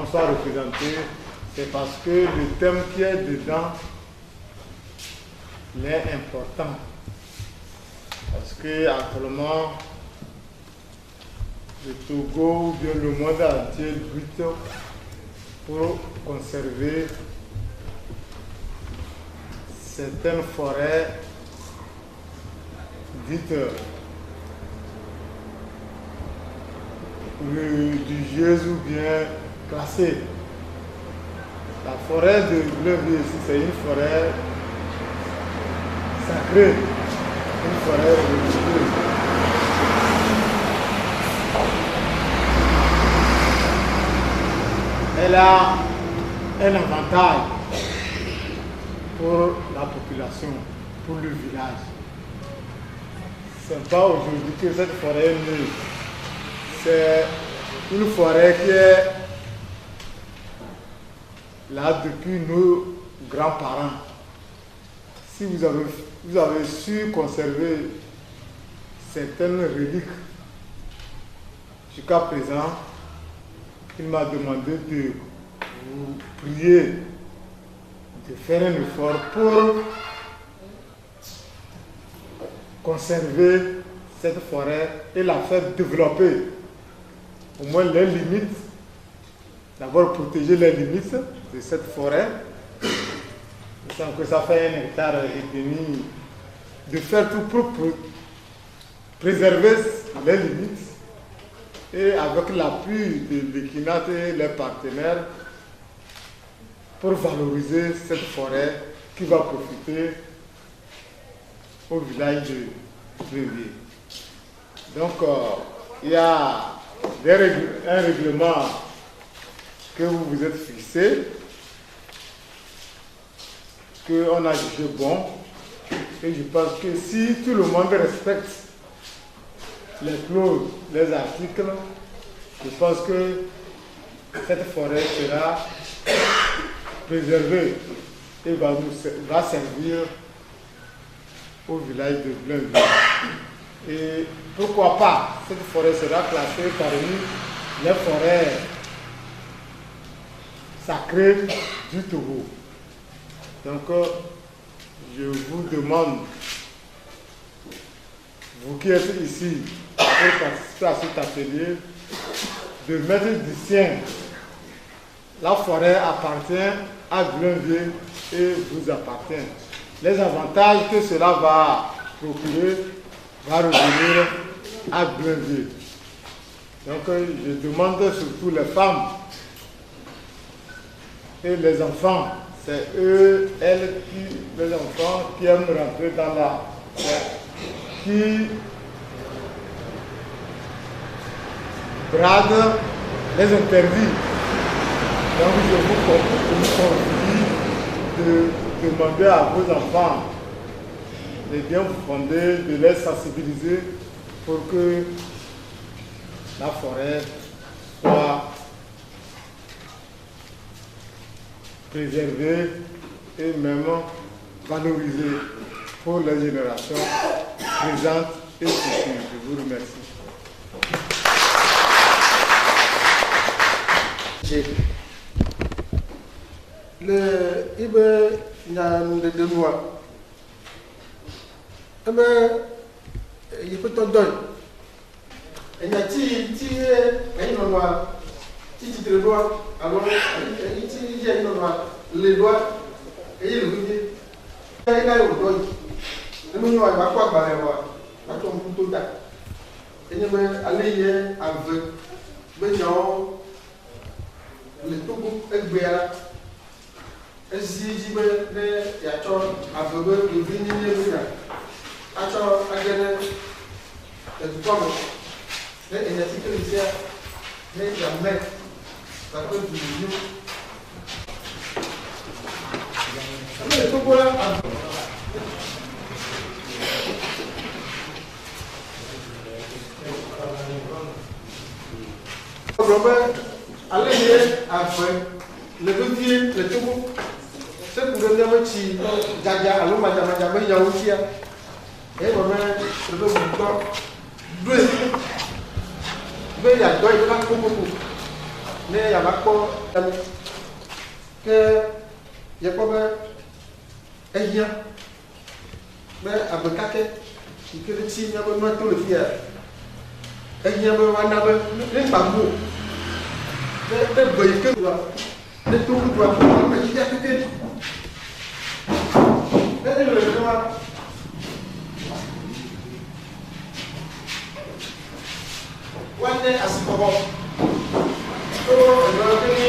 soit représenté, c'est parce que le thème qui est dedans est important. Parce que actuellement, le Togo ou bien le monde entier lutte pour conserver certaines forêts dites religieuses ou bien classées. La forêt de Bleunvier ici, c'est une forêt sacrée, une forêt religieuse. Elle a un avantage pour la population, pour le village. Ce n'est pas aujourd'hui que cette forêt est née. C'est une forêt qui est là depuis nos grands-parents. Si vous avez su conserver certaines reliques, jusqu'à présent, il m'a demandé de vous prier de faire un effort pour conserver cette forêt et la faire développer. Au moins les limites, d'abord protéger les limites de cette forêt. Je sens que ça fait 1,5 hectare, de faire tout pour préserver les limites. Et avec l'appui de l'Equinat et les partenaires, pour valoriser cette forêt qui va profiter au village de Bleunvier. Donc, il y a un règlement que vous vous êtes fixé, qu'on a jugé bon, et je pense que si tout le monde respecte les clauses, les articles, je pense que cette forêt sera préservée et va servir au village de Bleunvier. Et pourquoi pas, cette forêt sera classée parmi les forêts sacrées du Togo. Donc, je vous demande, vous qui êtes ici pour participer à cet atelier, de mettre du sien. La forêt appartient à Bleunvier et vous appartient. Les avantages que cela va procurer va revenir à Bleunvier. Donc, je demande surtout les femmes et les enfants. C'est eux, les enfants qui aiment rentrer dans la forêt, qui bradent les interdits. Donc je vous confie de demander à vos enfants de bien vous fonder, de les sensibiliser pour que la forêt soit préservée et même valorisée pour les générations présentes et futures. Je vous remercie. Le ibe nyan de noa ebe yipoto doy enya ti no noa ti de noa alors ti je no noa le doa e le wuje e na yo doy emu nyo wa kwa gbare wa na to mu to da enye me aleye ave be nyo le Togo egbea eziji be ne yacho avebe evini ne ruya acho agene edukomo ne enetikisia ne yamme ta ko du le Togo la Robert aleye afin le Bleunvier le Togo c'est pour le petit jaja allo maja me yawo tia e mo me le do deux be ya do ila kokoko ne yaba kpɔ ɛmɛ ke yekpɔ be ehiã be abekake yi ke ɖe tsi miabe nua to le fia ehiã be woana be ne gbagbo ne be yi ke doa ne to doa ame yi ya keke ne ele le ma wane asikɔbɔ to ɛdɔ kini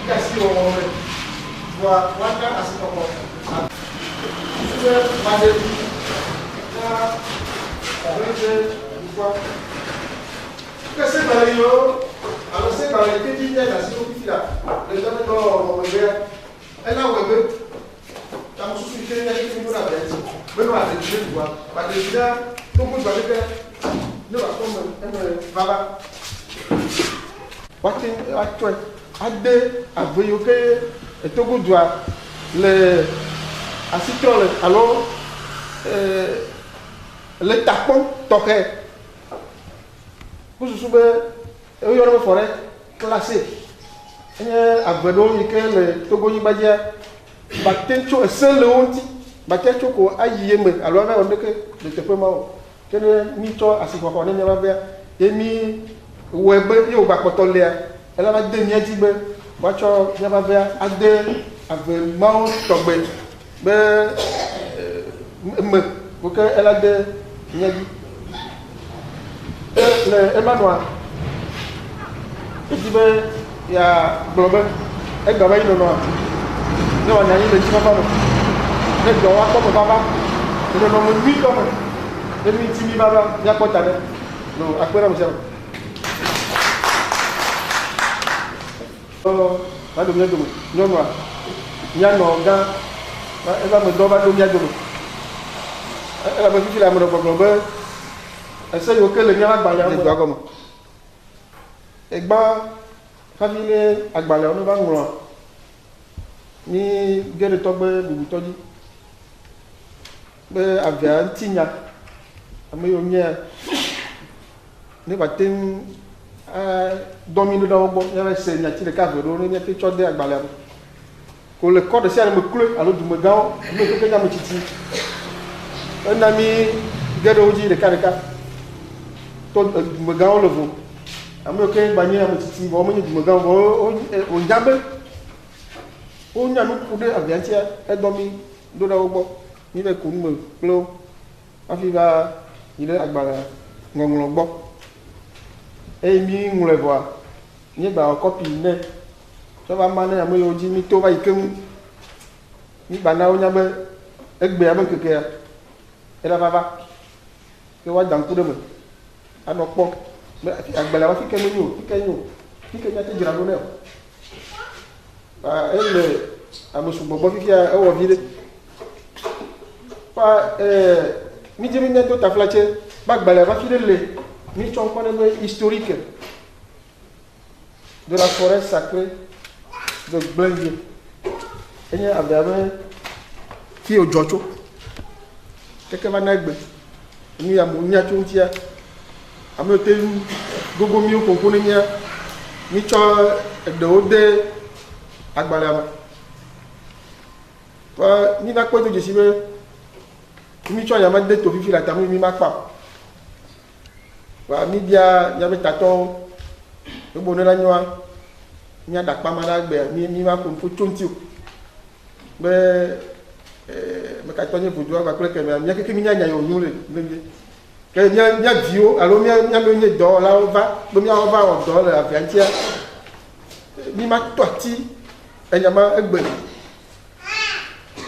gasi wɔwɔ mɛ wa wane asikɔbɔ ɛfɛ made na ɔbɛnze nukua kɛse gbali yo alo se gbali kedi nyɛ gasi wo fifi la le dɔn dɔ wɔwɔbɛ ɛna wɔbɛ tamususu ike nyɛ kini mo na bɛ ti mɛnu ade ti ne dua ade ti na to mo dua keke ne wa kɔmɛ ɛmɛ baba wati atɔɛ ade aveyo ke etogodua le asitɔ le alo le takpɔ tɔxɛ kususu be eyɔrɔ be fɔ ɖe klase enye ave ɖewo yi ke le togonyigba dzia bate tso ese le wo ŋuti bate tso ko ayi ye me alo ava wɔ ɖeke le teƒe ma o ke ne mi tsɔ asixɔxɔ ne miaba vea ye mi wɔe be ye wògba kpɔtɔ lea ela va de mia dzi be woatsɔ miaba vea ade ave mawo tɔgbe be me wo ke ela de mia dzi le ema nɔa edi be ya gblɔ be egba va yi nɔnɔa ne wòanya anyi le dzi fafa me ne dɔ woakpɔ me vava le nɔnɔme nyuitɔ me ne mi ti mi vava miakpɔ ta ɖe no akpe ɖe me sia me. Va do mia dome nyɔnua mianɔ gã eva me dɔ va do mia dome elabe fifi le ame ɖe gbɔgblɔ be ese yiwo ke le miaƒe agbalẽa me dɔa gɔme egba hafi ne agbalẽawo ne va ŋlɔa mi ge ɖe tɔgbe bubutɔ dzi be avea ŋuti nya ame yiwo nye ne va te ŋu dɔ mi ɖo ɖe wo gbɔ miava se nyati ɖeka eve ɖewo ne miate tsɔ de agbalẽa me ko le kɔ ɖe sia ɖe me kloe alo dumegãwo ame yiwo ke nye ame tsitsi ena mi ge ɖe wo dzi ɖeka ɖeka to dumegãwo le vo ame yiwo ke gba nye ame tsitsi vɔ womenye dumegãwo vɔ wonya be wonya nuku ɖe avea ŋutia edɔ mi ɖo ɖe wo gbɔ mi va ko nume kple wo hafi va yi ɖe agbalẽ ŋɔŋlɔ gbɔ eye mi ŋlɔe vɔa mi gba wɔ kɔpi nɛ tsɔ va ma ne ame yiwo dzi mi to va yi ke ŋu mi gba na wonya be egbea be ŋkekea ela vava ke woada ŋku ɖe me anɔ kpɔ be agbalẽa fi ke menyo fi ke nyo fi ke miate dzra ɖo nɛ o ele ame sugbɔ gbɔ fifia ewɔ vi ɖe mi dzi be miado taflatse be agbalẽa va fi ɖe le mi tsɔ ŋkɔ ɖe be historique de la forêt sacrée de Blainville enye avea be fi wodzɔ tso keke va na egbe nu ya mo nya tso ŋutia ame yiwo te gogo miwo ƒoƒo ne mia mi tsɔ eɖewo de agbalẽa me mi va kpɔ do dzesi be mi tsɔ nyama de to fifi la ta mi ma kpa wa mi bia miabe tatɔwo egbo ne la nyoa miaɖe akpama ɖe agbea mi ma ƒo nuƒo tso ŋuti o be mekatɔ nye vodua kpakple kemea mia keke mi nya nya yiwo nyo le vie ke mia viwo alo mia nye dɔwɔlawo va be miawo va wɔ dɔ le avea ŋutia mi ma tɔ ati enyama egbe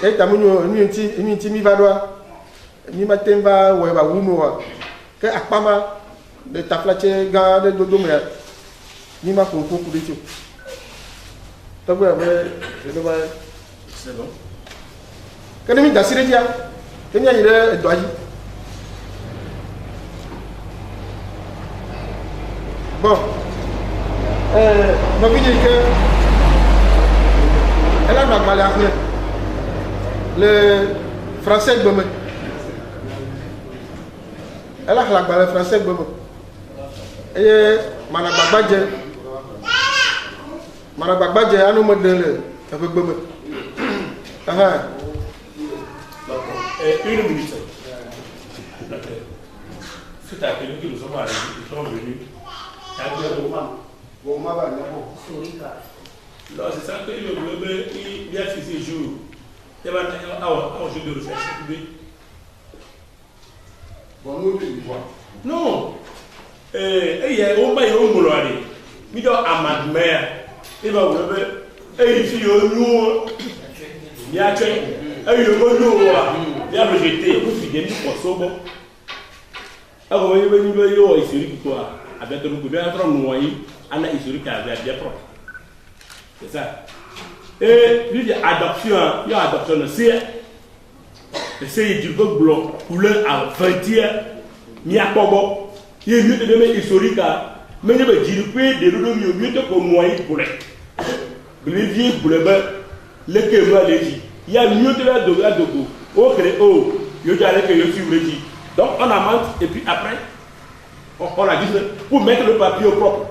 eta menyo enu ŋuti mi va ɖoa mi ma te va wɔe ba wu me oa ke akpama le taflatse gã aɖe dodo mea mi ma ƒo nuƒo ku ɖe tso tɔgbe abe ɖeɖe va ke ne mi da asi ɖe dzia ke mi ayi ɖe edɔa dzi bon nɔvi dzi ke ela nɔ agbalẽa xlẽ le français gbeme ela xlẽ agbalẽ français gbeme eye mana gbagba dze Maragbagba j'ai un homme de avec Bome. Une minute. C'est à quel que nous sommes arrivés, ils sont venus. Non, c'est ça que le bleu, il a fixé jour. Il y a un jeu de recherche. Non. Il y a un bail au Moloari. Il y a un madmère. Il va vous lever. Et il y a un nous. Il y a un nous. Il y a un jeté. Vous fidez pour Sobo. Alors, vous voyez, il y a un historique quoi. Avec le gouvernement, il y a un noyé. Il y a un historique qui a bien propre. C'est ça. Et lui, il y a adoption de C. C'est du bloc blanc, couleur à 20e. Il y a pas bon. Il y a mieux de demain historique. Mais il y a des gens qui ont mieux de noyer pour les. Les vieux pour les bains. Les kémas les filles. Il y a mieux de la dogo. Au créo. Il y a des gens qui ont les filles. Donc on amende et puis après, on a dit pour mettre le papier au propre.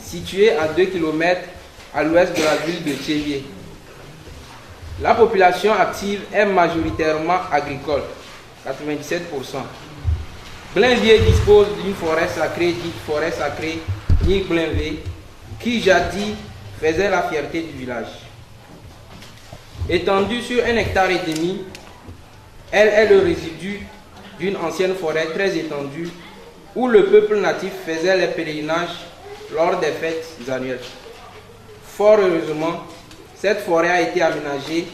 Situé à 2 km à l'ouest de la ville de Tchévier. La population active est majoritairement agricole, 97%. Blainvier dispose d'une forêt sacrée dite forêt sacrée Ni-Blainvier, qui jadis faisait la fierté du village. Étendue sur 1,5 hectare, elle est le résidu d'une ancienne forêt très étendue où le peuple natif faisait les pèlerinages lors des fêtes annuelles. Fort heureusement, cette forêt a été aménagée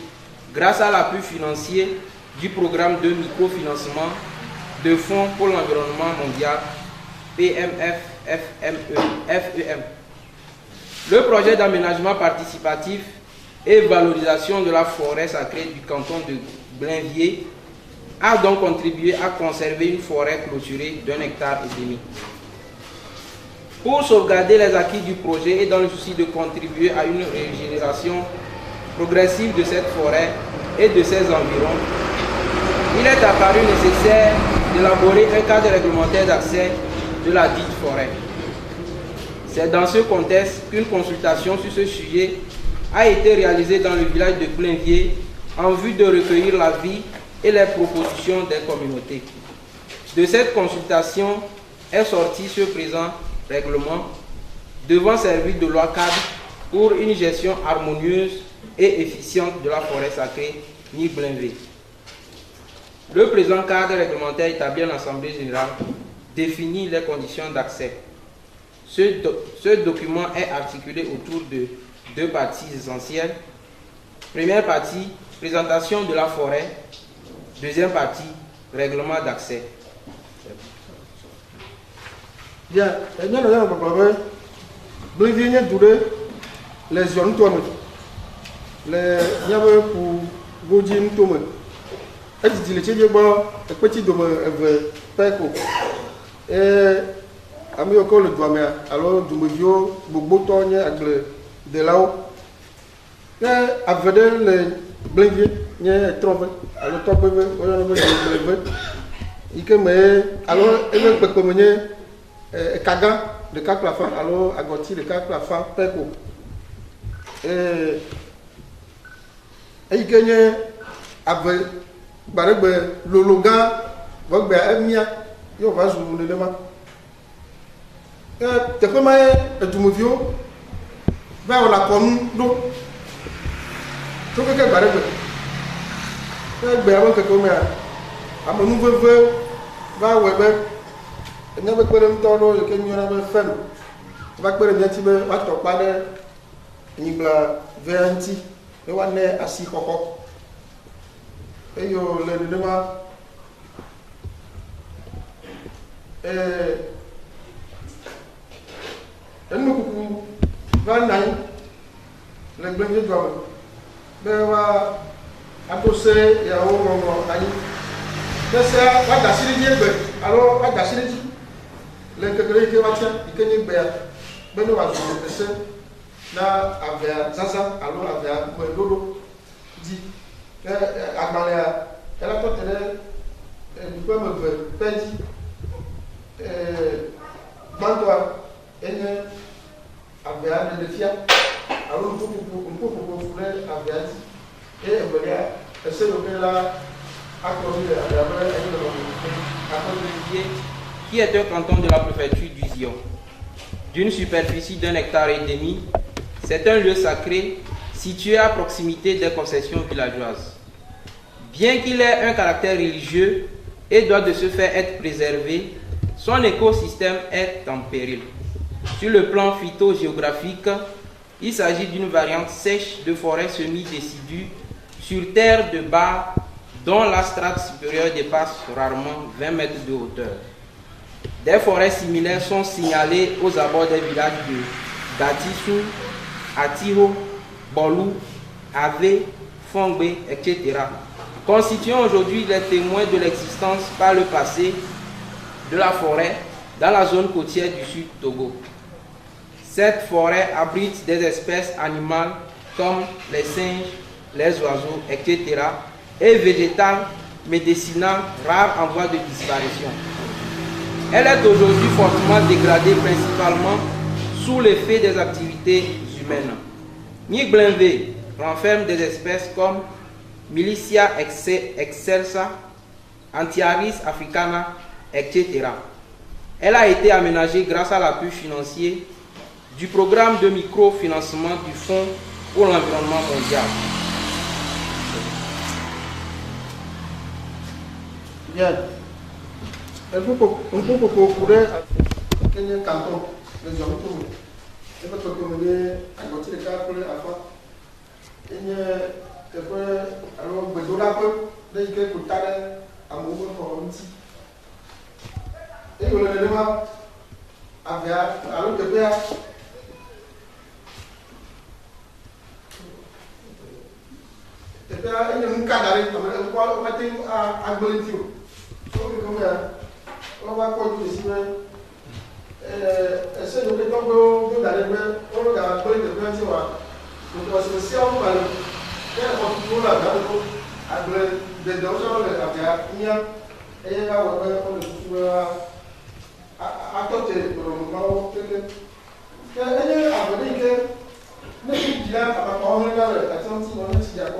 grâce à l'appui financier du programme de microfinancement de Fonds pour l'environnement mondial, FEM. Le projet d'aménagement participatif et valorisation de la forêt sacrée du canton de Blainvier a donc contribué à conserver une forêt clôturée d'1,5 hectare. Pour sauvegarder les acquis du projet et dans le souci de contribuer à une régénération progressive de cette forêt et de ses environs, il est apparu nécessaire d'élaborer un cadre réglementaire d'accès de la dite forêt. C'est dans ce contexte qu'une consultation sur ce sujet a été réalisée dans le village de Blainvier en vue de recueillir l'avis et les propositions des communautés. De cette consultation est sorti ce présent règlement devant servir de loi cadre pour une gestion harmonieuse et efficiente de la forêt sacrée Ni-Blainvier. Le présent cadre réglementaire établi en Assemblée générale définit les conditions d'accès. Ce document est articulé autour de 2 parties essentielles. Première partie, présentation de la forêt. Deuxième partie, règlement d'accès. Bien, nous avons les zones les pour Godin Tome. Et il est petit et ami encore le doigt, alors du Mevio, Bobotogne, de là-haut. Et avec les Blainvier, il y a trompé. Alors, top, il y a alors, il y a Kaga, le Kaklafa, alors Agoti, le Kaklafa, Peko. Et il gagne avec le logan, avec Emia, il va jouer le débat. Tu peux me dire, va la commune, non. Tu peux que barrer. Tu peux que comme à mon nouveau vœu, va au web. Il n'y a pas de temps que nous avons fait. Il va pas de temps que nous avons fait. Il y a venti, nous avons assis coco. Et il y a le débat. Et nous avons le premier doigt. Mais on va apposer et on va aller. C'est va d'assister alors va d'assister. Le quelqu'un qui va tirer, il connaît bien. Ben nous va jouer le dessin. Là avec Zaza, alors avec Lolo dit. Amalia, elle a porté elle peut me perdre. Bantoa, elle avait un de fiat. Alors on peut confondre avec et elle s'est levée là. Qui est un canton de la préfecture du Zion. D'une superficie d'1,5 hectare, c'est un lieu sacré situé à proximité des concessions villageoises. Bien qu'il ait un caractère religieux et doit de ce fait être préservé, son écosystème est en péril. Sur le plan phytogéographique, il s'agit d'une variante sèche de forêt semi-décidue sur terre de bas dont la strate supérieure dépasse rarement 20 mètres de hauteur. Des forêts similaires sont signalées aux abords des villages de Datissou, Atiho, Bolou, Ave, Fongbe, etc., constituant aujourd'hui les témoins de l'existence par le passé de la forêt dans la zone côtière du Sud Togo. Cette forêt abrite des espèces animales comme les singes, les oiseaux, etc., et végétale médicinale rare en voie de disparition. Elle est aujourd'hui fortement dégradée principalement sous l'effet des activités humaines. Nigblende renferme des espèces comme Milicia excelsa, Antiaris africana, etc. Elle a été aménagée grâce à l'appui financier du programme de microfinancement du Fonds pour l'environnement mondial. Bien. On peut courir à quel canton les hommes tournent. Et votre commune à côté de la pour la fois. Il y a alors Bedola peut les que pour taler à mon pour un petit. Et on le demande avec alors que bien. Et puis il y a un cadre on va tenir à Bolivie. On va continuer ici. Essaye de faire d'aller on regarde pour les gens. Donc si on va on la avec des dons et là on le à côté de moment que elle a abonné que ne dit là à on regarde attention on est à on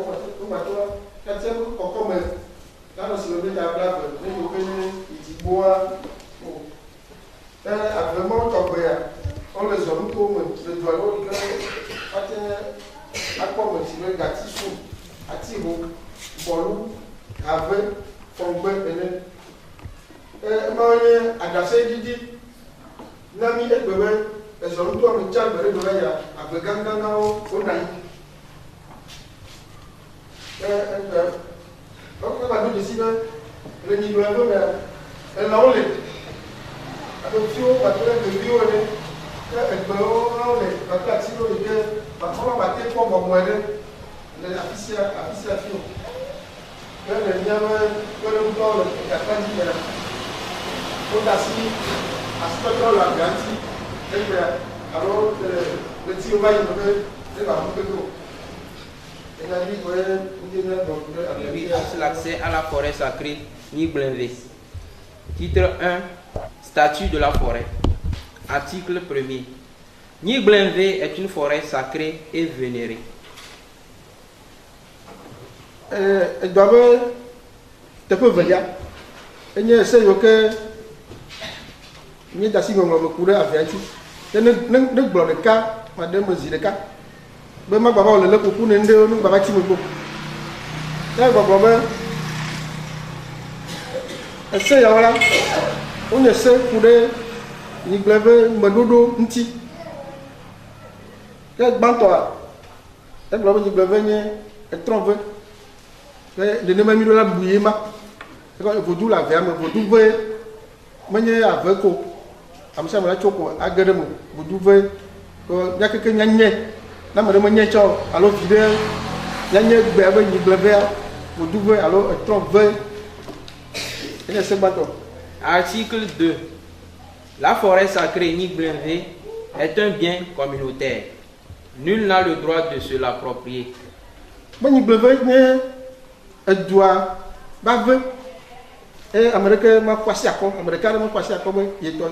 va toi quand c'est comme là on se met à plat mais on peut il dit bois a vraiment tombé on les hommes comme le doigt à quoi on se gâti sous Atiho, Bolou, Ave, Fongbe, Adase Didi, Nami et Bebe, les hommes doivent me tirer de l'Oya, avec Gangana au Naï. On va nous décider, le niveau de elle l'a enlevé. Avec Fio, on va trouver de Fio, elle peut enlever, la platine, on va battre pour mon moyen. L'officier Fio. Le lien, le bouton, il y a pas dit, on a signé, à ce moment la garantie, alors le tir va y aller, c'est pas beaucoup de l'accès à la forêt sacrée Nigblende. Titre 1. Statut de la forêt. Article 1er. Nigbenve est une forêt sacrée et vénérée. Elle doit te peu venir. Et nous essayons que nous d'assister à courir à Vienti. Ne bloque le cas, madame le cas. Ben ma baba le pour nous nous baba ti mo. Là baba essaye voilà. On essaie courir Nigbenve madodo nti. Quel banto a? Elle doit Nigbenve est trompe. Le nom est la bouillie ma. Quand vous dou la verme, vous douvez manier avec vous. Am sa mala choko agademo vous douvez ko yak ke nyanye na me manye cho alo fidèle nyanye gbe aba Nigbenve vous douvez alo trompe. Et c'est bateau. Article 2. La forêt sacrée Nigbenve est un bien communautaire. Nul n'a le droit de se l'approprier. Nigbenve doit bave et américain ma kwasi akon américain ma kwasi akon yeto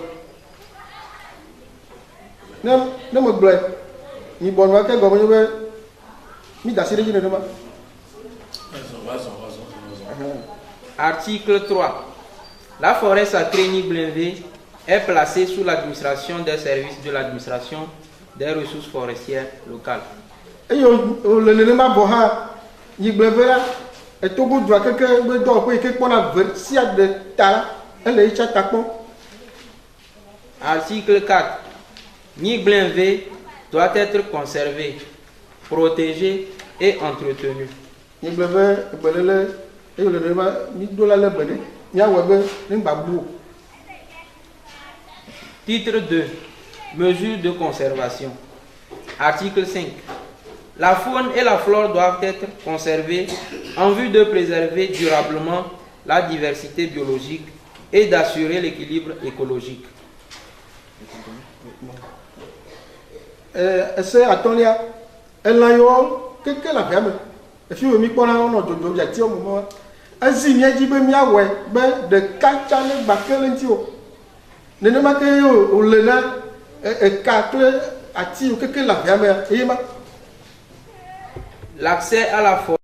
na mo gble ni bon wa ke gomo be mi da sire jine ma. Article 3. La forêt sacrée Nigbenve est placée sous l'administration des services de l'administration des ressources forestières locales. Et le ma bo ha Nigbenve là et tout bout doit quelqu'un me doit pour que qu'on a si à de ta elle est chatakon. Article 4. Nigbenve doit être conservé, protégé et entretenu. Nigbenve belele et le ma ni dola le bele nya webe ni babu. Titre 2. Mesures de conservation. Article 5. La faune et la flore doivent être conservées en vue de préserver durablement la diversité biologique et d'assurer l'équilibre écologique. C'est à ton lia. Elle a eu que la ferme. Et puis, on a dit que tu as moment. Ainsi, il y a dit que tu as de 4 années bakélentio. Ne ne m'a que au lena et 4 à tirer que la ferme. L'accès à la forêt